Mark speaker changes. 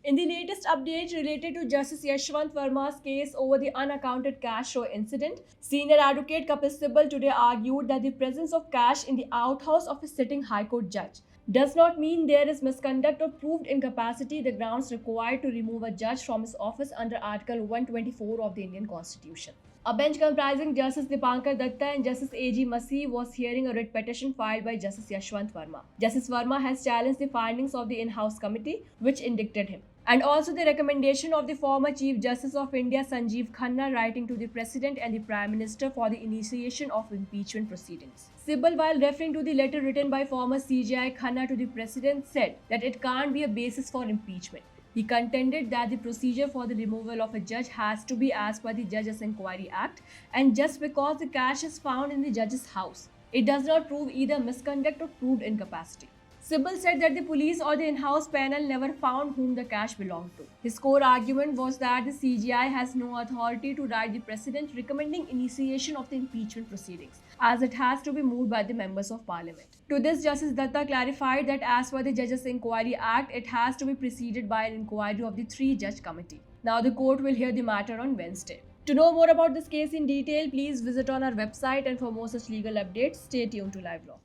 Speaker 1: In the latest update related to Justice Yashwant Verma's case over the unaccounted cash show incident, senior advocate Kapil Sibal today argued that the presence of cash in the outhouse of a sitting High Court judge does not mean there is misconduct or proved incapacity, the grounds required to remove a judge from his office under Article 124 of the Indian Constitution. A bench comprising Justice Dipankar Datta and Justice A.G. Masih was hearing a writ petition filed by Justice Yashwant Verma. Justice Verma has challenged the findings of the in-house committee, which indicted him, and also the recommendation of the former Chief Justice of India Sanjeev Khanna writing to the President and the Prime Minister for the initiation of impeachment proceedings. Sibal, while referring to the letter written by former CJI Khanna to the President, said that it can't be a basis for impeachment. He contended that the procedure for the removal of a judge has to be as per the Judges Inquiry Act, and just because the cash is found in the judge's house, it does not prove either misconduct or proved incapacity. Sibal said that the police or the in-house panel never found whom the cash belonged to. His core argument was that the CGI has no authority to write the President recommending initiation of the impeachment proceedings, as it has to be moved by the members of parliament. To this, Justice Datta clarified that as per the Judges Inquiry Act, it has to be preceded by an inquiry of the three-judge committee. Now the court will hear the matter on Wednesday. To know more about this case in detail, please visit on our website, and for more such legal updates, stay tuned to Live Law.